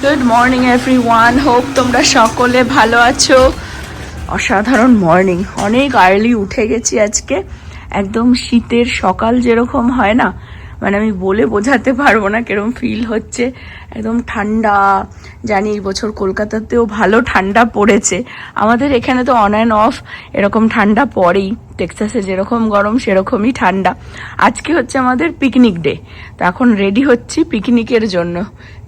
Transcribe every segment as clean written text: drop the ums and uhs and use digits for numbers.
Good morning everyone, hope তোমরা সকলে ভালো আছো। অসাধারণ মর্নিং, অনেক আর্লি উঠে গেছি আজকে। একদম শীতের সকাল যেরকম হয় না, মানে আমি বলে বোঝাতে পারবো না কিরকম ফিল হচ্ছে। একদম ঠান্ডা। জানি এই বছর কলকাতাতেও ভালো ঠান্ডা পড়েছে। আমাদের এখানে তো অন অ্যান্ড অফ এরকম ঠান্ডা পড়েই, টেক্সাসে যেরকম গরম সেরকমই ঠান্ডা। আজকে হচ্ছে আমাদের পিকনিক ডে, তো এখন রেডি হচ্ছি পিকনিকের জন্য।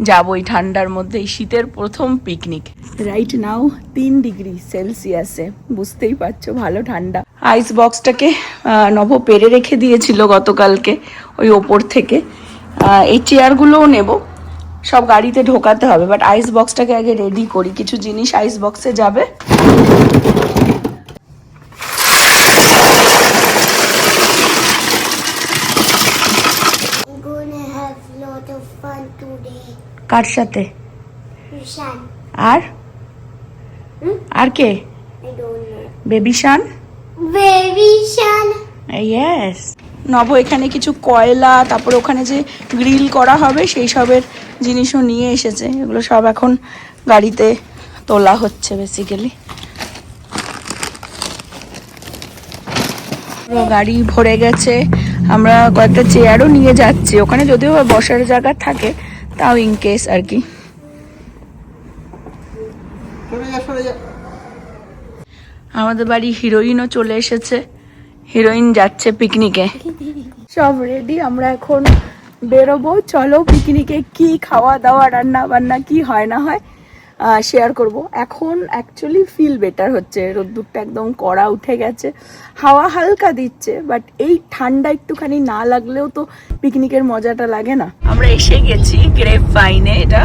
যাবো এই ঠান্ডার মধ্যে, এই শীতের প্রথম পিকনিক। রাইট নাও 3 ডিগ্রি সেলসিয়াসে, বুঝতেই পারছো ভালো ঠান্ডা। আইস বক্সটাকে নভ পেরে রেখে দিয়েছিল গতকালকে ওই ওপর থেকে। এই চেয়ারগুলোও নেব, সব গাড়িতে ঢোকাতে হবে, বাট আইস বক্সটাকে আগে রেডি করি। কিছু জিনিস আইস বক্সে যাবে। কার সাথে? আর আর কে? বেবি শান। ইয়েস। নব এখানে কিছু কয়লা, তারপর ওখানে যে গ্রিল করা হবে সেই সবের জিনিসও নিয়ে এসেছে। এগুলো সব এখন গাড়িতে তোলা হচ্ছে বেসিক্যালি। গাড়ি ভরে গেছে, আমরা কয়েকটা চেয়ারও নিয়ে যাচ্ছি। ওখানে যদিও বসার জায়গা থাকে, তাও ইনকেস আর কি। আমাদের বাড়ি হিরোইনও চলে এসেছে, হিরোইন যাচ্ছে পিকনিকে। সব রেডি, আমরা এখন বেরোবো। চলো পিকনিকে কি খাওয়া দাওয়া, রান্না বান্না কি হয় না হয় শেয়ার করব। এখন অ্যাকচুয়ালি ফিল বেটার হচ্ছে, রোদ্দুরটা একদম কড়া উঠে গেছে, হাওয়া হালকা দিচ্ছে, বাট এই ঠান্ডা একটুখানি না লাগলেও তো পিকনিকের মজাটা লাগে না। আমরা এসে গেছি গ্রেপ ভাইনে, এটা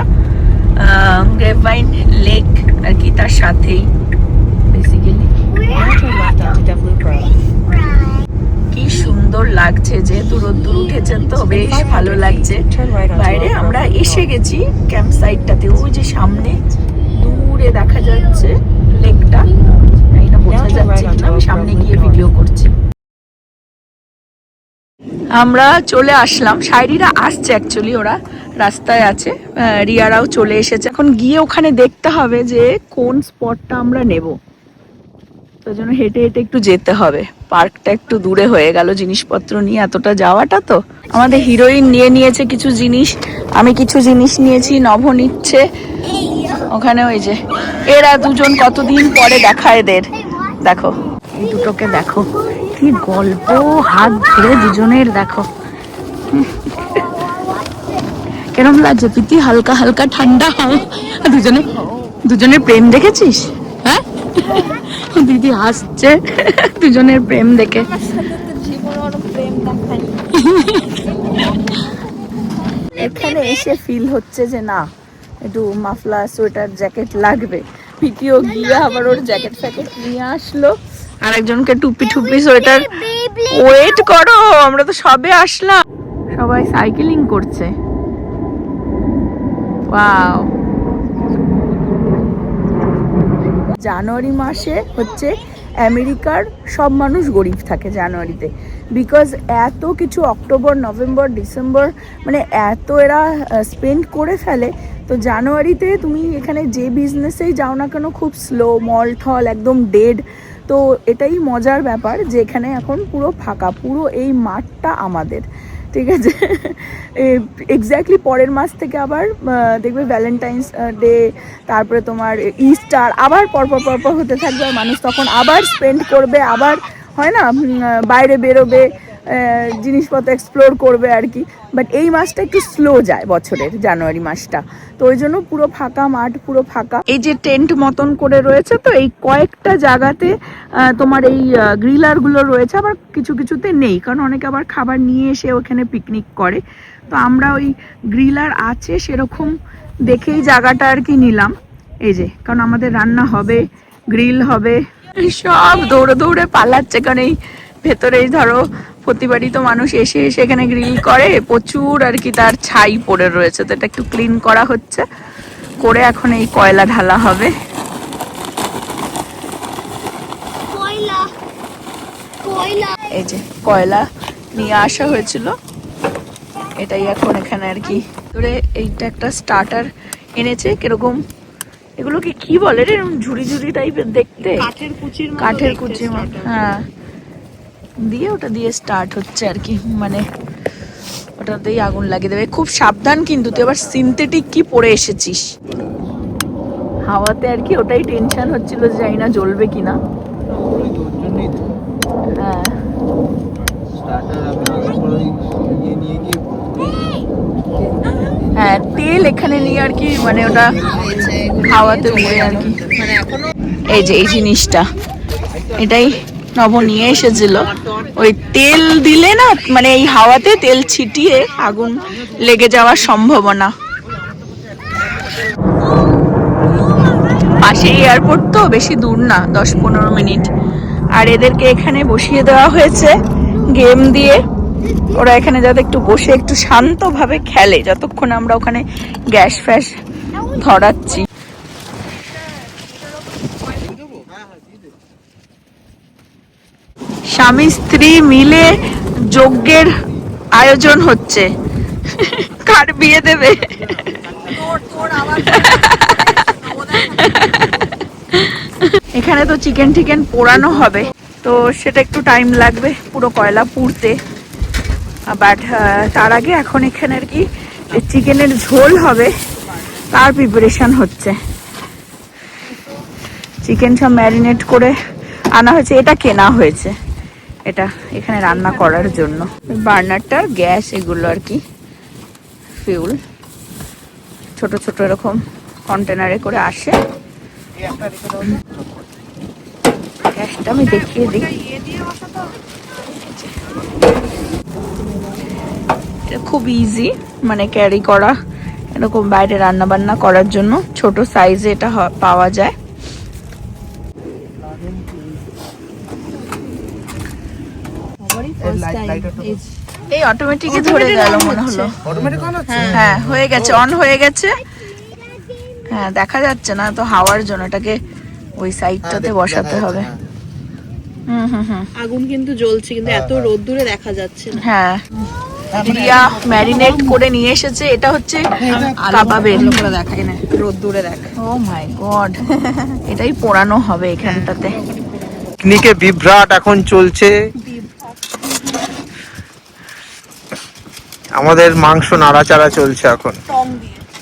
গ্রেপ ভাইন লেক আর কি, তার সাথেই বেসিক্যালি। কি সুন্দর লাগছে, যেহেতু রোদ্দুর উঠেছে তো বেশ ভালো লাগছে বাইরে। আমরা এসে গেছি ক্যাম্প সাইটটাতে, ওই যে সামনে দূরে দেখা যাচ্ছে লেকটা, এটা বোঝা যাচ্ছে কিনা, আমি সামনে গিয়ে ভিডিও করছি। আমরা চলে আসলাম, শায়রিরা আসছে অ্যাকচুয়ালি, ওরা রাস্তায় আছে, রিয়ারাও চলে এসেছে। এখন গিয়ে ওখানে দেখতে হবে যে কোন স্পটটা আমরা নেব, তার জন্য হেঁটে হেঁটে একটু যেতে হবে। পার্কটা একটু দূরে হয়ে গেল জিনিসপত্র নিয়ে এতটা যাওয়াটা। তো আমাদের হিরোইন নিয়ে নিয়েছে কিছু জিনিস, আমি কিছু জিনিস নিয়েছি, নভ নিচ্ছে। ওখানে ওই যে এরা দুজন কতদিন পরে দেখা এদের, দেখো এই দুটোকে দেখো কি গল্প, হাত ধরে দুজনের দেখো। কেরম লাগছে প্রীতি? হালকা হালকা ঠান্ডা হাওয়া, দুজনের প্রেম দেখেছিস? হ্যাঁ, দিদি হাসছে দুজনের প্রেম দেখে। এখানে এসে ফিল হচ্ছে যে না, একটু মাফলার সোয়েটার জ্যাকেট লাগবে। পিটিও গিয়ে আবার ওর জ্যাকেট ফ্যাকেট নিয়ে আসলো, আর একজনকে টুপি টুপি সোয়েটার। ওয়েট করো, আমরা তো সবে আসলাম। সবাই সাইকেলিং করছে। ওয়াও। জানুয়ারি মাসে হচ্ছে আমেরিকার সব মানুষ গরিব থাকে জানুয়ারিতে, বিকজ এত কিছু অক্টোবর নভেম্বর ডিসেম্বর মানে এত এরা স্পেন্ড করে ফেলে। তো জানুয়ারিতে তুমি এখানে যে বিজনেসেই যাও না কেন খুব স্লো, মল ঠল একদম ডেড। তো এটাই মজার ব্যাপার যে এখানে এখন পুরো ফাঁকা, পুরো এই মাঠটা আমাদের, ঠিক আছে। এক্স্যাক্টলি পরের মাস থেকে আবার দেখবে ভ্যালেন্টাইন্স ডে, তারপরে তোমার ইস্টার, আবার পরপর পরপর হতে থাকবে। আর মানুষ তখন আবার স্পেন্ড করবে, আবার হয় না বাইরে বেরোবে, জিনিসপত্র এক্সপ্লোর করবে আর কি। বাট এই মাসটা একটু স্লো যায় বছরের, জানুয়ারি মাসটা। তো ওই জন্য পুরো ফাঁকা মাঠ, পুরো ফাঁকা। এই যে টেন্ট মতন করে রয়েছে, তো এই কয়েকটা জায়গাতে তোমার এই গ্রিলারগুলো রয়েছে, আবার কিছু কিছুতে নেই, কারণ অনেকে আবার খাবার নিয়ে এসে ওখানে পিকনিক করে। তো আমরা ওই গ্রিলার আছে সেরকম দেখেই জায়গাটা আর কি নিলাম। এই যে, কারণ আমাদের রান্না হবে, গ্রিল হবে, সব দৌড়ে দৌড়ে পালাচ্ছে, কারণ এই ভেতরেই ধরো প্রতিবারই তো মানুষ এসে এসে এখানে গ্রিল করে, প্রচুর আর কি তার ছাই পড়ে রয়েছে। তো এটা একটু ক্লিন করা হচ্ছে, করে এখন এই কয়লা ঢালা হবে। এই যে কয়লা নিয়ে আসা হয়েছিল, এটাই এখন এখানে আর কি। ধরে এইটা একটা স্টার্টার এনেছে। কিরকম এগুলো কি বলে রে, এরকম ঝুড়ি ঝুড়ি টাইপের দেখতে, কাঠের কুচির মতো। হ্যাঁ, দিয়ে ওটা দিয়ে স্টার্ট হচ্ছে আর কি, মানে ওটাতেই আগুন লাগিয়ে দেবে। খুব সাবধান কিন্তু, তুই আবার সিনথেটিক কি পরে এসেছিস হাওয়াতে আর কি, ওটাই টেনশন হচ্ছিল যে জানি না জ্বলবে কিনা। হ্যাঁ হ্যাঁ, তেল এখানে নিয়ে আর কি, মানে ওটা হাওয়াতে উড়ে আর কি। এই যে এই জিনিসটা, এটাই নব নিয়ে এসেছিল। ওই তেল দিলে না, মানে এই হাওয়াতে তেল ছিটিয়ে আগুন লেগে যাওয়ার সম্ভাবনা। পাশে এয়ারপোর্ট তো, বেশি দূর না, 10-15 মিনিট। আর এদেরকে এখানে বসিয়ে দেওয়া হয়েছে গেম দিয়ে। ওরা এখানে যাতে একটু বসে একটু শান্তভাবে খেলে, যতক্ষণ আমরা ওখানে গ্যাস ফ্যাস ধরাচ্ছি। স্বামী স্ত্রী মিলে যজ্ঞের আয়োজন হচ্ছে। কার বিয়ে দেবে? এখানে তো চিকেন টিকেন পোড়ানো হবে, তো সেটা একটু টাইম লাগবে পুরো কয়লা পুড়তে। বাট তার আগে এখন এখানে আর কি চিকেনের ঝোল হবে, তার প্রিপারেশন হচ্ছে। চিকেন সব ম্যারিনেট করে আনা হয়েছে, এটা কেনা হয়েছে, এটা এখানে রান্না করার জন্য। বার্নারটার গ্যাস এগুলো আর কি, ফিউল ছোট ছোট এরকম কন্টেনারে করে আসে। গ্যাসটা আমি দেখিয়ে দিই, এটা খুব ইজি মানে ক্যারি করা, এরকম বাইরে রান্না বান্না করার জন্য ছোট সাইজে এটা পাওয়া যায়। এই অটোমেটিকই ধরে গেল মনে হলো। হ্যাঁ হয়ে গেছে, অন হয়ে গেছে। হ্যাঁ দেখা যাচ্ছে না তো হাওয়ার জন্য, এটাকে ওই সাইডটাতে বসাতে হবে। আগুন কিন্তু জ্বলছে, কিন্তু এত রোদ্দুরে দেখা যাচ্ছে না। হ্যাঁ, রিয়া ম্যারিনেট করে নিয়ে এসেছে, এটা হচ্ছে কাবাবের। দেখা না রোদ্দুরে দেখা। ও মাই গড, এটাই পোড়ানো হবে এখানটাতে। পিকনিকে বিভ্রাট এখন চলছে। আমাদের মাংস নাড়াচাড়া চলছে এখন,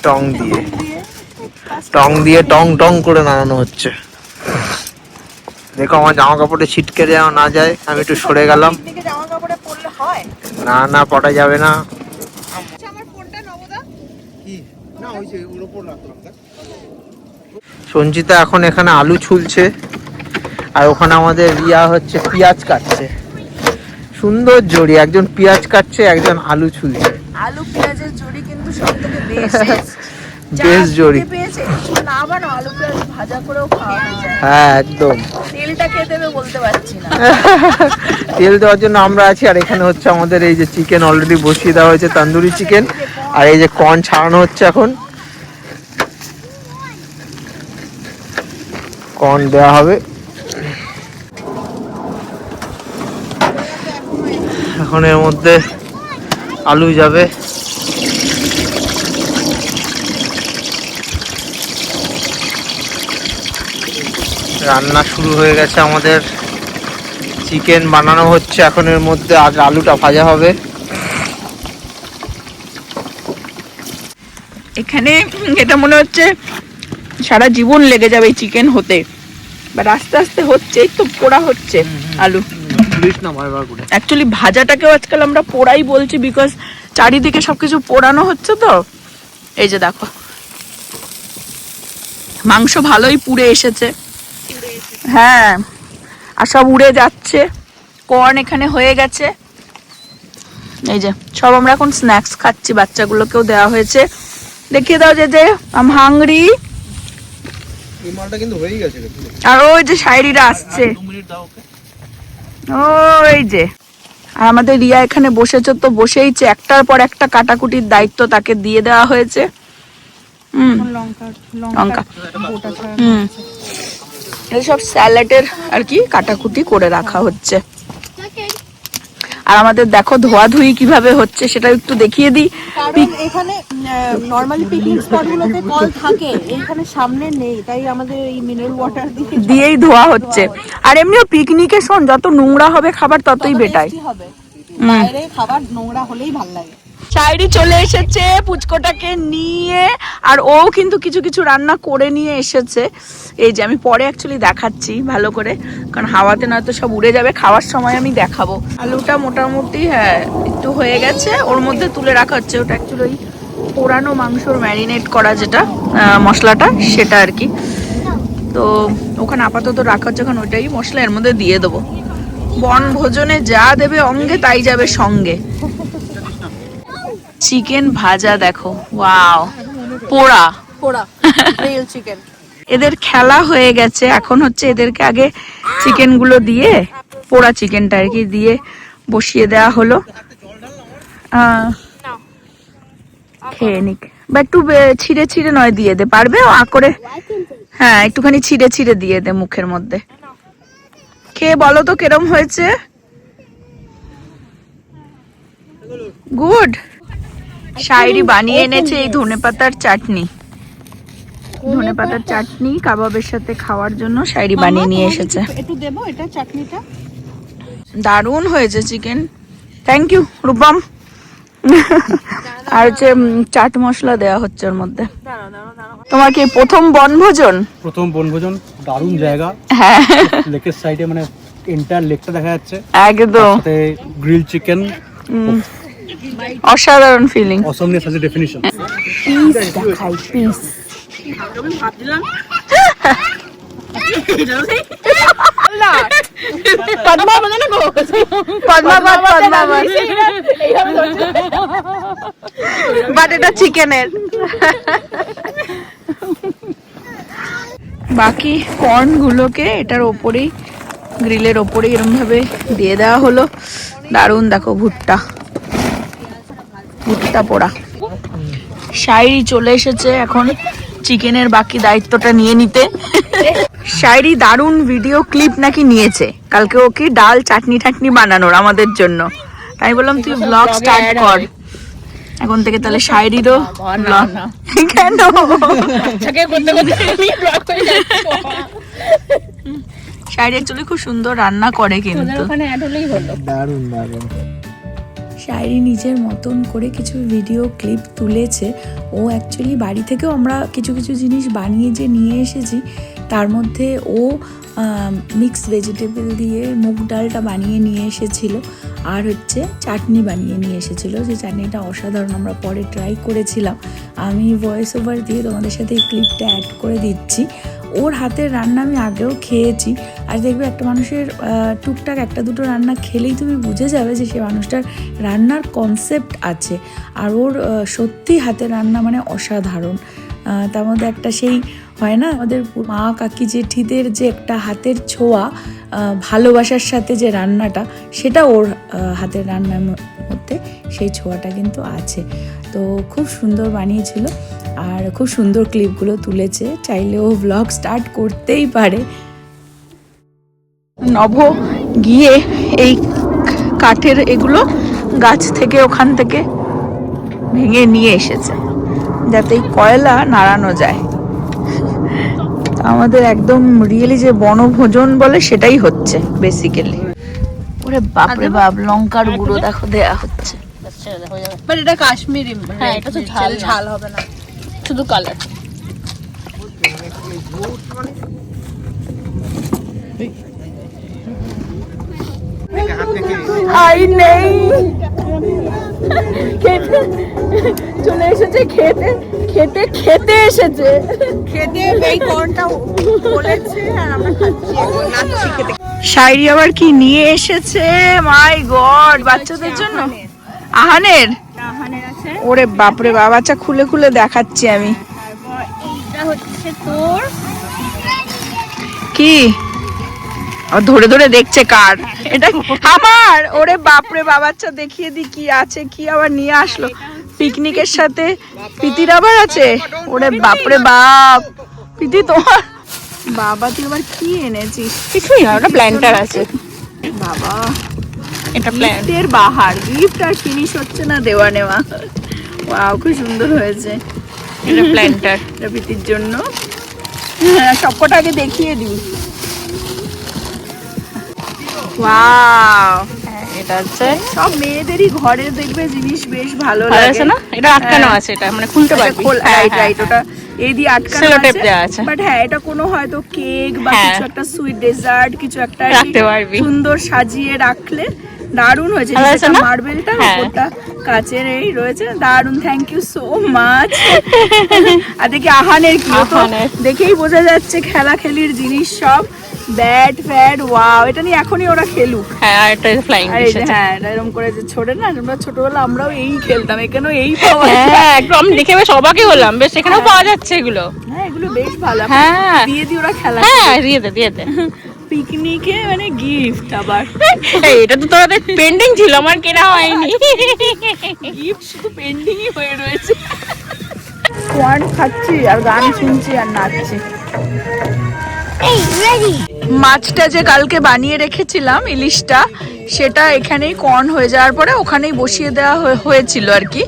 টং দিয়ে টং টং করে নাড়ানো হচ্ছে। দেখো আমার জামা কাপড়ে ছিটকে যেন না যায়, আমি একটু সরে গেলাম। না পড়া যাবে না। সঞ্চিতা এখন এখানে আলু ছুলছে, আর ওখানে আমাদের রিয়া হচ্ছে পেঁয়াজ কাটছে। সুন্দর জড়ি, একজন পেঁয়াজ কাটছে, একজন আলু ছুলছে। আলু পেঁয়াজের জড়ি কিন্তু সবথেকে বেশ জড়ি। আলু পেঁয়াজ ভাজা করেও খাওয়া যায়। হ্যাঁ একদম। তেলটা কে দেবে বলতে পারছি না। তেল দেওয়ার জন্য আমরা আছি। আর এখানে হচ্ছে আমাদের এই যে চিকেন অলরেডি বসিয়ে দেওয়া হয়েছে, তন্দুরি চিকেন। আর এই যে কর্ন ছাড়ানো হচ্ছে, এখন কর্ন দেওয়া হবে। এখন এর মধ্যে আলু যাবে। রান্না শুরু হয়ে গেছে আমাদের, চিকেন বানানো হচ্ছে এখন। এর মধ্যে আগে আলুটা ভাজা হবে। এখানে এটা মনে হচ্ছে সারা জীবন লেগে যাবে এই চিকেন হতে, বাট আস্তে আস্তে হচ্ছে, এই তো পোড়া হচ্ছে আলু। অ্যাকচুয়ালি ভাজাটাকেও আজকাল আমরা পোড়াই বলছি, বিকজ চারিদিকে সবকিছু পোড়ানো হচ্ছে তো। এই যে দেখো মাংস ভালোই পুড়ে এসেছে। হ্যাঁ, আর সব উড়ে যাচ্ছে। কর্ন এখানে হয়ে গেছে। এই যে সব আমরা এখন স্ন্যাক্স খাচ্ছি, বাচ্চাগুলোকেও দেওয়া হয়েছে। দেখিয়ে দাও যে আম হাংরি। আর ওই যে শায়রিরা আসছে, ওই যে। আর আমাদের রিয়া এখানে বসেছে তো বসেইছে, একটার পর একটা কাটাকুটির দায়িত্ব তাকে দিয়ে দেওয়া হয়েছে। লঙ্কা এইসব স্যালাডের আর কি কাটাকুটি করে রাখা হচ্ছে। আর আমাদের দেখো ধোয়াধুয়ি কিভাবে হচ্ছে সেটা একটু দেখিয়ে দিই। কারণ এখানে নরমালি পিকনিক স্পটগুলোতে কল থাকে, এখানে সামনে নেই, তাই আমাদের এই মিনারেল ওয়াটার দিয়েই ধোয়া হচ্ছে। আর এমনিও পিকনিকে শোন যত নোংরা হবে খাবার ততই বেটার হবে। বাইরে খাবার নোংরা হলেই ভালো লাগে। শায়রি চলে এসেছে পুচকোটাকে নিয়ে, আর ও কিন্তু কিছু কিছু রান্না করে নিয়ে এসেছে। এই যে আমি পরে অ্যাকচুয়ালি দেখাচ্ছি ভালো করে, কারণ হাওয়াতে নয়তো সব উড়ে যাবে। খাওয়ার সময় আমি দেখাবো। আলুটা মোটামুটি হ্যাঁ একটু হয়ে গেছে, ওর মধ্যে তুলে রাখা হচ্ছে। ওটা অ্যাকচুয়ালি ওই পোড়ানো মাংসর ম্যারিনেট করা যেটা মশলাটা সেটা আর কি। তো ওখানে আপাতত রাখা হচ্ছে, ওখানে ওইটাই মশলা এর মধ্যে দিয়ে দেবো। বনভোজনে যা দেবে অঙ্গে তাই যাবে সঙ্গে। চিকেন ভাজা দেখো, ওয়াও, পোড়া গ্রিল চিকেন। এদের খেলা হয়ে গেছে, এখন হচ্ছে এদেরকে আগে চিকেন গুলো দিয়ে, পোড়া চিকেনটা আর কি দিয়ে বসিয়ে দেওয়া হলো। খেয়ে নিক, বা একটু ছিঁড়ে ছিঁড়ে নয় দিয়ে দে, পারবে ও করে? হ্যাঁ একটুখানি ছিঁড়ে ছিঁড়ে দিয়ে দে মুখের মধ্যে। খেয়ে বলো তো কেরম হয়েছে? গুড। শায়রি বানিয়ে এনেছে এই ধনেপাতার চাটনি। ধনেপাতার চাটনি কাবাবের সাথে খাওয়ার জন্য শায়রি বানিয়ে নিয়ে এসেছে। একটু দেবো এটা চাটনিটা। দারুণ হয়েছে চিকেন, থ্যাংক ইউ রূপম। আর হচ্ছে চাট মশলা দেওয়া হচ্ছে ওর মধ্যে। তোমার কি প্রথম বনভোজন? প্রথম বনভোজন, দারুণ জায়গা। হ্যাঁ লেকের সাইডে মানে এন্টার লেকটা দেখা যাচ্ছে, একদম। সাথে গ্রিল চিকেন, অসাধারণ ফিলিং। অসমনেস আছে ডেফিনিশন। পিস দেখাই, পিস। বাট এটা চিকেনের। বাকি কর্ন গুলোকে এটার ওপরেই, গ্রিলের ওপরেই এরকম ভাবে দিয়ে দেওয়া হলো। দারুণ দেখো ভুট্টা, ভুট্টা পোড়া। শায়রি চলে এসেছে এখন চিকেনের বাকি দায়িত্বটা নিয়ে নিতে। শায়রি দারুণ ভিডিও ক্লিপ নাকি নিয়েছে কালকে, ও কি ডাল চাটনি টাটনি বানানোর আমাদের জন্য। তাই বললাম তুই ব্লগ স্টার্ট কর এখন থেকে, তাহলে শায়রিরও ব্লগ। কেন শায়রি অ্যাকচুয়ালি খুব সুন্দর রান্না করে, কিন্তু দারুণ দারুণ। শায়রি নিজের মতন করে কিছু ভিডিও ক্লিপ তুলেছে। ও অ্যাকচুয়ালি বাড়ি থেকেও আমরা কিছু কিছু জিনিস বানিয়ে যে নিয়ে এসেছি, তার মধ্যে ও মিক্সড ভেজিটেবল দিয়ে মুগ ডালটা বানিয়ে নিয়ে এসেছিলো, আর হচ্ছে চাটনি বানিয়ে নিয়ে এসেছিলো। যে চাটনিটা অসাধারণ, আমরা পরে ট্রাই করেছিলাম। আমি ভয়েস ওভার দিয়ে তোমাদের সাথে এই ক্লিপটা অ্যাড করে দিচ্ছি। ওর হাতের রান্না আমি আগেও খেয়েছি, আর দেখবে একটা মানুষের টুকটাক একটা দুটো রান্না খেলেই তুমি বুঝে যাবে যে সে মানুষটার রান্নার কনসেপ্ট আছে। আর ওর সত্যি হাতের রান্না মানে অসাধারণ। তার মধ্যে একটা সেই হয় না আমাদের মা কাকি জেঠিদের যে একটা হাতের ছোঁয়া, ভালোবাসার সাথে যে রান্নাটা, সেটা ওর হাতের রান্নার মধ্যে সেই ছোঁয়াটা কিন্তু আছে। তো খুব সুন্দর বানিয়েছিল, আর খুব সুন্দর ক্লিপগুলো তুলেছে। চাইলে ও ব্লগ স্টার্ট করতেই পারে। নভ গিয়ে এই কাঠের এগুলো গাছ থেকে ওখান থেকে ভেঙে নিয়ে এসেছে, যাতে এই কয়লা নাড়ানো যায়। আমাদের একদম রিয়েলি যে বনভোজন বলে সেটাই হচ্ছে বেসিক্যালি। ওরে বাপরে বাপ, লঙ্কার গুঁড়ো দেখো দেয়া হচ্ছে। বাট এটা কাশ্মীরি, হ্যাঁ এটা তো ঝাল ঝাল হবে না, শুধু কালার। আই নেই খেতে চলে এসেছে, খেতে খেতে খেতে এসেছে, খেতে এই কর্নটা বলেছে আর আমরা খাচ্ছি, এখন নাচছি খেতে। শায়রি আবার কি নিয়ে এসেছে, মাই গড, বাচ্চাদের জন্য আহানের। ওরে বাপরে বাবা, আচ্ছা খুলে খুলে দেখাচ্ছি আমি। তারপর এইটা হচ্ছে তোর কি ধরে ধরে দেখছে কার এটা, আমার। ওরে বাপরে বাবা, আচ্ছা দেখিয়ে দি কি আছে, কি আবার নিয়ে আসলো পিকনিকের সাথে। পিতির আবার আছে, ওরে বাপরে বাপ। পিতি তোমার বাবা, তুই আবার কি এনেছিস? কিছুই না, ওটা প্ল্যান্টার আছে। বাবা এটা প্ল্যান, গিফটের বাহার, গিফট আর ফিনিশ হচ্ছে না দেওয়া নেওয়া। ওয়াও, খুব সুন্দর হয়েছে। এটা প্ল্যান্টার এটা প্রীতির জন্য। হ্যাঁ, সবকটা আগে দেখিয়ে দিই। ওয়াও, এটা হচ্ছে সব মেয়েদেরই ঘরে দেখবে জিনিস বেশ ভালো ভালো লাগে আছে না? এটা আটকানো হ্যাঁ। আছে, এটা মানে খুলতে পারবি। রাইট রাইট, ওটা এই দিয়ে আটকানো Cello tape আছে। দেওয়া আছে। বাট হ্যাঁ, এটা কোনো হয়তো কেক বা হ্যাঁ। কিছু একটা সুইট ডেজার্ট কিছু একটা আর কি রাখতে পারবি। সুন্দর সাজিয়ে রাখলে দারুণ হয়েছে। ভালো আছে না? মার্বেলটা হ্যাঁ। ওপরটা কাচের এই রয়েছে, দারুণ। Thank you so much. আর দেখি আহানের কি, ও তো আহানের। দেখেই বোঝা যাচ্ছে খেলাখেলির জিনিস সব, ব্যাট ফ্যাট। ওয়াও, এটা নিয়ে এখনই ওরা খেলুক। হ্যাঁ, আর এটা ফ্লাইং আর এই ডিশ যে আছে। হ্যাঁ, এটা এরকম করে যে ছোটে না, আমরা ছোটবেলা আমরাও এই খেলতাম, এখানেও এই পাওয়া যায়। হ্যাঁ, একদম দেখে বেশ অবাকই হলাম, বেশ এখানেও পাওয়া যাচ্ছে এগুলো। হ্যাঁ, এগুলো বেশ ভালো। হ্যাঁ। দিয়ে দিয়ে ওরা খেলা হ্যাঁ, দিয়ে দে পিকনিকে মানে গিফট, আবার এই, এটা তো তোদের পেন্ডিং ছিল, আমার কেনা হয়নি। গিফট শুধু পেন্ডিংই হয়ে রয়েছে। কর্ন খাচ্ছি আর গান শুনছি আর নাচছি। মাছটা যে কালকে বানিয়ে রেখেছিলাম ইলিশটা, সেটা এখানেই কর্ন হয়ে যাওয়ার পরে ওখানেই বসিয়ে দেওয়া হয়েছিল আর কি।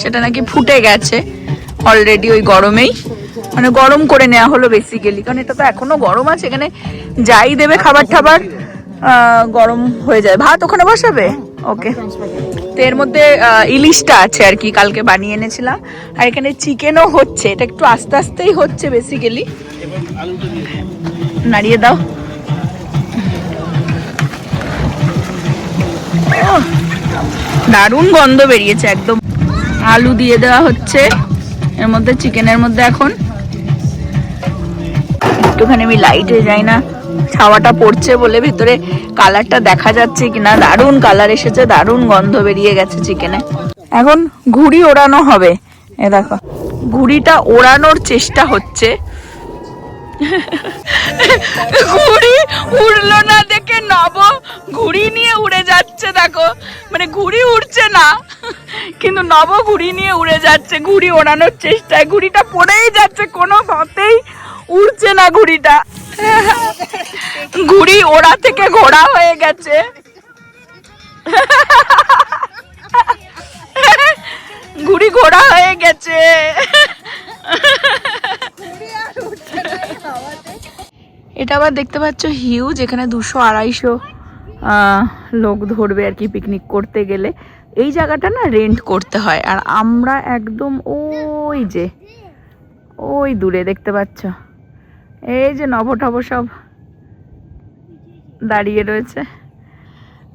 সেটা নাকি ফুটে গেছে অলরেডি ওই গরমেই, মানে গরম করে নেওয়া হলো বেসিক্যালি, কারণ এটা তো এখনো গরম আছে। এখানে যাই দেবে খাবার টাবার গরম হয়ে যায়। ভাত ওখানে বসাবে? ওকে। তো এর মধ্যে ইলিশটা আছে আর কি, কালকে বানিয়ে এনেছিলাম। আর এখানে চিকেনও হচ্ছে, এটা একটু আস্তে আস্তেই হচ্ছে বেসিক্যালি। নাড়িয়ে দাও। দারুণ গন্ধ বেরিয়েছে একদম। আলু দিয়ে দেওয়া হচ্ছে এর মধ্যে, চিকেনের মধ্যে। এখন একটুখানি আমি লাইটে যাই না, ছাওয়াটা পড়ছে বলে ভেতরে কালারটা দেখা যাচ্ছে কিনা। দারুণ কালার এসেছে, দারুণ গন্ধ বেরিয়ে গেছে চিকেনে। এখন ঘুড়ি ওড়ানো হবে। এ দেখো, ঘুড়িটা ওড়ানোর চেষ্টা হচ্ছে। ঘুড়ি উড়লো না দেখে নব ঘুড়ি নিয়ে উড়ে যাচ্ছে। দেখো, মানে ঘুড়ি উড়ছে না কিন্তু নব ঘুড়ি নিয়ে উড়ে যাচ্ছে ঘুড়ি ওড়ানোর চেষ্টায়। ঘুড়িটা পড়েই যাচ্ছে, কোনো মতেই উড়ছে না ঘুড়িটা। ঘুড়ি ওড়া থেকে ঘোড়া হয়ে গেছে। ঘুড়ি ঘোড়া হয়ে গেছে। এটা আবার দেখতে পাচ্ছ হিউজ, এখানে 200-250 লোক ধরবে আর কি পিকনিক করতে গেলে। এই জায়গাটা না রেন্ট করতে হয়। আর আমরা একদম ওই যে ওই দূরে দেখতে পাচ্ছ, এই যে নবটব সব দাঁড়িয়ে রয়েছে।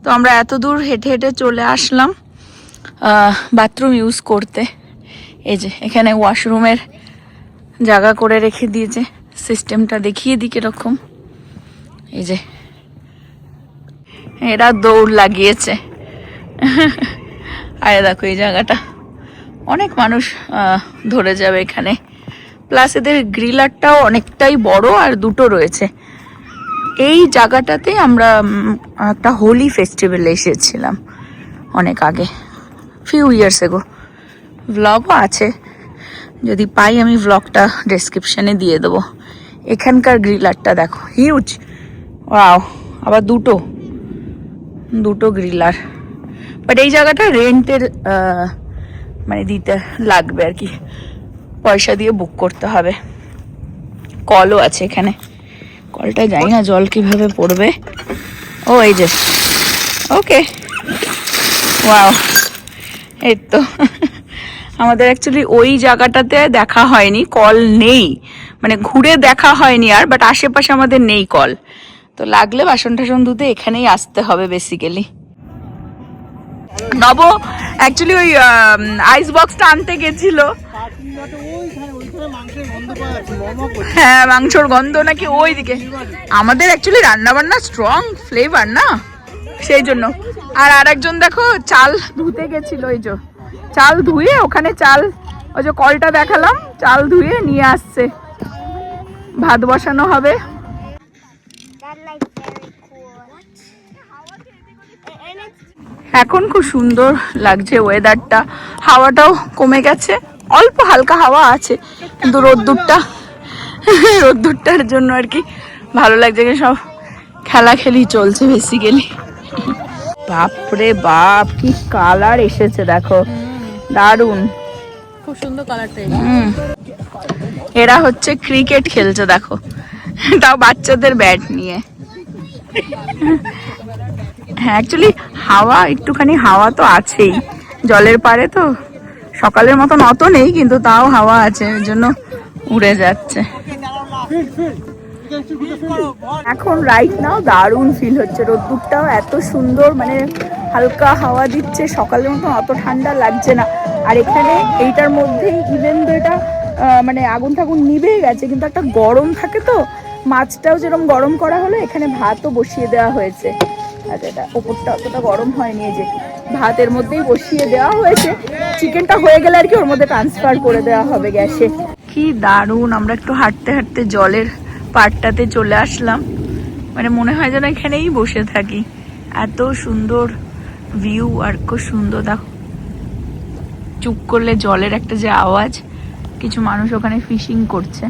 তো আমরা এত দূর হেঁটে হেঁটে চলে আসলাম বাথরুম ইউজ করতে। এই যে এখানে ওয়াশরুমের জায়গা করে রেখে দিয়েছে। সিস্টেমটা দেখিয়ে দিই কিরকম। এই যে এরা দৌড় লাগিয়েছে। আর দেখো এই জায়গাটা অনেক মানুষ ধরে যাবে এখানে। প্লাস এদের গ্রিলারটাও অনেকটাই বড় আর দুটো রয়েছে। এই জায়গাটাতে আমরা একটা হোলি ফেস্টিভ্যালে এসেছিলাম অনেক আগে, ফিউ ইয়ার্স এগো। ভ্লগও আছে, যদি পাই আমি ভ্লগটা ডেসক্রিপশনে দিয়ে দেবো। এখানকার গ্রিলারটা দেখো, হিউজ। ওয়াও, আবার দুটো গ্রিলার। বাট এই জায়গাটা রেন্টের মানে দিতে লাগবে আর কি, পয়সা দিয়ে বুক করতে হবে। কলও আছে এখানে, কলটা জানি না জল কিভাবে পড়বে। ও এই যে, ওকে। ওয়াও, এই তো আমাদের অ্যাকচুয়ালি ওই জায়গাটাতে দেখা হয়নি, কল নেই, মানে ঘুরে দেখা হয়নি আর। বাট আশেপাশে আমাদের নেই কল, তো লাগলে বাসন টাসন ধুতে এখানেই আসতে হবে বেসিক্যালি। নব অ্যাকচুয়ালি ওই আইস বক্সটা আনতে গেছিল। হ্যাঁ, মাংসর গন্ধ নাকি ওইদিকে। আমাদের অ্যাকচুয়ালি রান্না বান্না স্ট্রং ফ্লেভার না, সেই জন্য। আর আরেকজন দেখো চাল ধুতে গেছিল, ওই যে চাল ধুয়ে ওখানে চাল, ওই যে কলটা দেখালাম, চাল ধুয়ে নিয়ে আসছে। ভাত বসানো হবে। এখন খুব সুন্দর লাগছে ওয়েদারটা, হাওয়াটাও কমে গেছে, অল্প হালকা হাওয়া আছে, কিন্তু রোদ্দুরটার জন্য আর কি ভালো লাগছে। সব খেলাখেলি চলছে বেসিক্যালি। বাপরে বাপ, কি কালার এসেছে দেখো, দারুন। খুব সুন্দর কালারটা। এরা হচ্ছে ক্রিকেট খেলছে দেখো, তাও বাচ্চাদের ব্যাট নিয়ে। হ্যাঁ, অ্যাকচুয়ালি হাওয়া, একটুখানি হাওয়া তো আছেই, জলের পাড়ে তো সকালের মতন অত নেই, কিন্তু তাও হাওয়া আছে, ওই জন্য উড়ে যাচ্ছে। এখন রাইট নাও দারুণ ফিল হচ্ছে, রোদ্দুরটাও এত সুন্দর, মানে হালকা হাওয়া দিচ্ছে, সকালের মতন অত ঠান্ডা লাগছে না। আর এখানে এইটার মধ্যেই ইভেন তো এটা মানে আগুন ঠাগুন নিভে গেছে, কিন্তু একটা গরম থাকে তো, মাছটাও যেরকম গরম করা হলো, এখানে ভাতও বসিয়ে দেওয়া হয়েছে। আর এটা ওপরটা অতটা গরম হয়নি, এই যে ভাতের মধ্যেই বসিয়ে দেওয়া হয়েছে, চিকেনটা হয়ে গেলে আর কি ওর মধ্যে ট্রান্সফার করে দেওয়া হবে গ্যাসে। কি দারুণ, আমরা একটু হাঁটতে হাঁটতে জলের পাড়টাতে চলে আসলাম, মানে মনে হয় যেন এখানেই বসে থাকি, এত সুন্দর ভিউ। আর খুব সুন্দর দেখো, চুপ করলে জলের একটা যে আওয়াজ, কিছু মানুষ ওখানে ফিশিং করছে।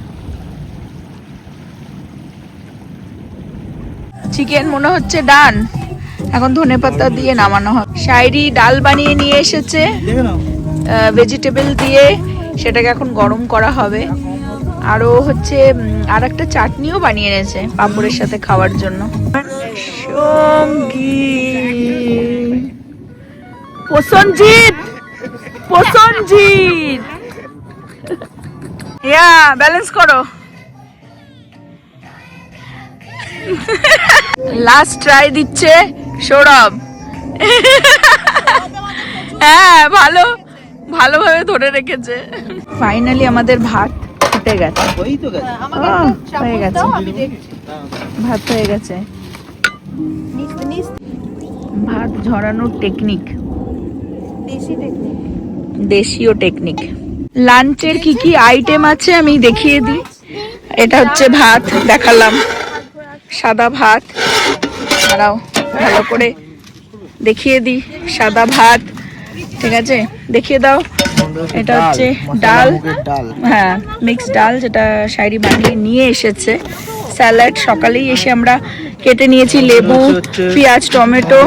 চিকেন মনে হচ্ছে ডান, এখন ধনেপাতা দিয়ে নামানো হবে। শাইরি ডাল বানিয়ে নিয়ে এসেছে ভেজিটেবল দিয়ে, সেটাকে এখন গরম করা হবে। আরো হচ্ছে আর একটা চাটনিও বানিয়ে এনেছে পাঁপড়ের সাথে খাওয়ার জন্য। সঙ্গী প্রসঞ্জিৎ, প্রসঞ্জিৎ, ইয়া ব্যালেন্স করো। লাস্ট ট্রাই দিচ্ছে সৌরভ। হ্যাঁ, ভালোভাবে ধরে রেখেছে। ফাইনালি আমাদের ভাত ফুটে গেছে, হয়ে গেছে, ভাত হয়ে গেছে। ভাত ঝরানোর টেকনিক, দেশীয় টেকনিক। লাঞ্চের কি কি আইটেম আছে আমি দেখিয়ে দিই। এটা হচ্ছে ভাত, দেখালাম, সাদা ভাত। দাঁড়াও ভালো করে দেখিয়ে দিই, সাদা ভাত, ঠিক আছে, দেখিয়ে দাও। এটা হচ্ছে ডাল, হ্যাঁ মিক্স ডাল, যেটা শাইরি বানিয়ে নিয়ে এসেছে। স্যালাড সকালেই এসে আমরা কেটে নিয়েছি, লেবু, পেঁয়াজ, টমেটো।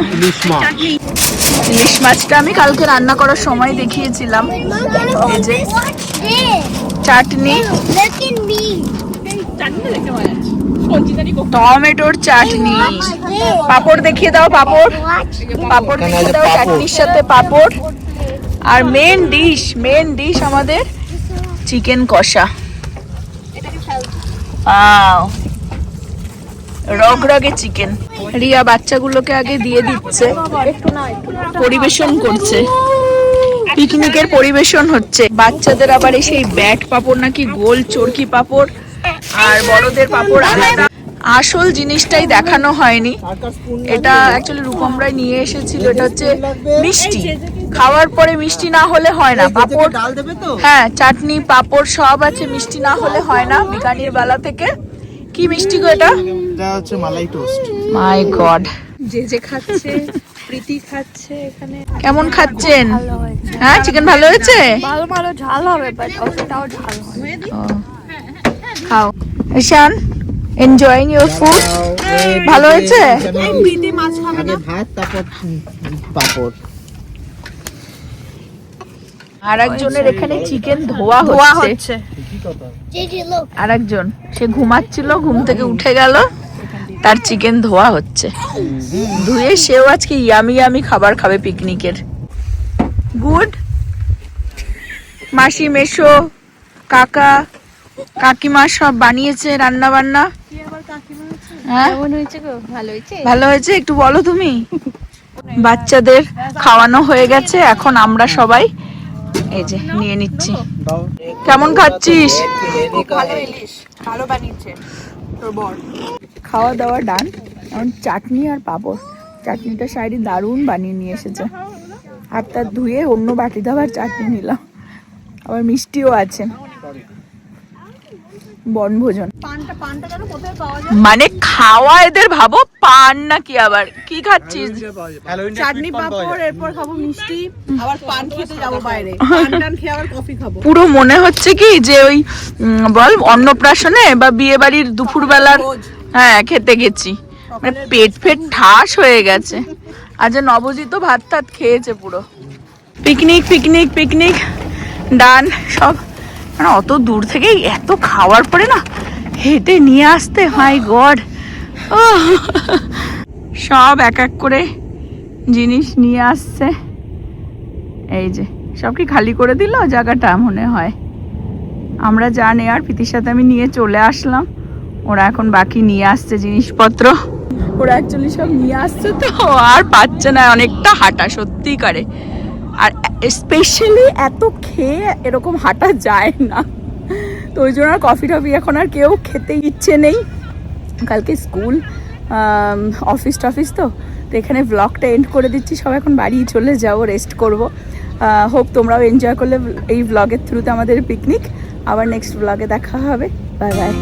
ইলিশ মাছটা আমি কালকে রান্না করার সময় দেখিয়েছিলাম। এই যে চাটনি, টমেটোর চাটনি, পাপড় দেখিয়ে দাও, পাপড় দেখিয়ে দাও, চাটনির সাথে পাপড়। আর মেন ডিশ আমাদের চিকেন কষা। রগরগে চিকেন। রিয়া বাচ্চাগুলোকে আগে দিয়ে দিচ্ছে, পরিবেশন করছে, পিকনিকের পরিবেশন হচ্ছে। বাচ্চাদের আবার সেই ব্যাট পাপড় নাকি গোল চরকি পাপড়, আর বড়দের পাপড় আলাদা। আসল জিনিসটাই দেখানো হয়নি, এটা অ্যাকচুয়ালি রূপমরাই নিয়ে এসেছিল। এটা হচ্ছে মিষ্টি, খাওয়ার পরে মিষ্টি না হলে হয় না। পাপড়, হ্যাঁ চাটনি পাপড় সব আছে, মিষ্টি না হলে হয় না। বিকানির বেলা থেকে কি মিষ্টি গো এটা? এটা হচ্ছে মালাই টোস্ট। মাই গড, যে খাচ্ছে, প্রীতি খাচ্ছে এখানে। কেমন খাচ্ছেন? হ্যাঁ চিকেন ভালো হয়েছে, ভালো ঝাল হবে, বাট অতটাও ঝাল হবে। খাও। ঈশান, এনজয়িং ইউর ফুড, ভালো হয়েছে? প্রীতি মাছ খাবে না? ভাত, তারপর পাপড়। আর একজনের এখানে চিকেন ধোয়া হচ্ছে। আর একজন সে ঘুমাচ্ছিল, ঘুম থেকে উঠে গেল, তার চিকেন ধোয়া হচ্ছে। ধুয়ে সেও আজকে ইয়ামি খাবার খাবে পিকনিকের। গুড। মাসি, মেশো, কাকা, কাকিমা সব বানিয়েছে রান্না বান্না। হ্যাঁ ভালো হয়েছে, একটু বলো তুমি। বাচ্চাদের খাওয়ানো হয়ে গেছে, এখন আমরা সবাই এই যে নিয়ে নিচ্ছি। কেমন খাচ্ছিস? ভালো বানিয়েছে তোর বর। খাওয়া দাওয়া ডান, এখন চাটনি আর পাঁপড়। চাটনিটা শাইরি দারুণ বানিয়ে নিয়ে এসেছে, হাতটা ধুয়ে অন্য বাটিতে আবার চাটনি নিলাম, আবার মিষ্টিও আছে। বনভোজন মানে খাওয়া এদের, ভাবো পান নাকি, আবার কি খাচ্ছিস? চাটনি পাঁপড়, এরপর খাবো মিষ্টি, আবার পান খেতে যাবো বাইরে, পান খেয়ে আবার কফি খাবো। পুরো মনে হচ্ছে কি যে ওই বল অন্নপ্রাশনে বা বিয়ে বাড়ির দুপুর বেলার, হ্যাঁ খেতে গেছি, মানে পেট ঠাস হয়ে গেছে। আজ নবজিৎ তো ভাত টাত খেয়েছে পুরো। পিকনিক পিকনিক পিকনিক ডান সব। মানে অত দূর থেকে এত খাওয়ার পরে না হেঁটে নিয়ে আসতে, মাই গড। সব এক এক করে জিনিস নিয়ে আসছে। এই যে সব কি খালি করে দিল জায়গাটা মনে হয়। আমরা যা নেয়ার প্রীতির সাথে আমি নিয়ে চলে আসলাম, ওরা এখন বাকি নিয়ে আসছে জিনিসপত্র। ওরা অ্যাকচুয়ালি সব নিয়ে আসছে তো আর পাচ্ছে না, অনেকটা হাঁটা সত্যি করে। আর স্পেশালি এত খেয়ে এরকম হাঁটা যায় না, তো ওই জন্য আর কফি টফি এখন আর কেউ খেতে ইচ্ছে নেই। কালকে স্কুল অফিস টফিস তো এখানে ব্লগটা এন্ড করে দিচ্ছি। সব এখন বাড়ি চলে যাবো, রেস্ট করবো। হোপ তোমরাও এনজয় করলে এই ব্লগের থ্রুতে আমাদের পিকনিক। আবার নেক্সট ব্লগে দেখা হবে। Bye bye.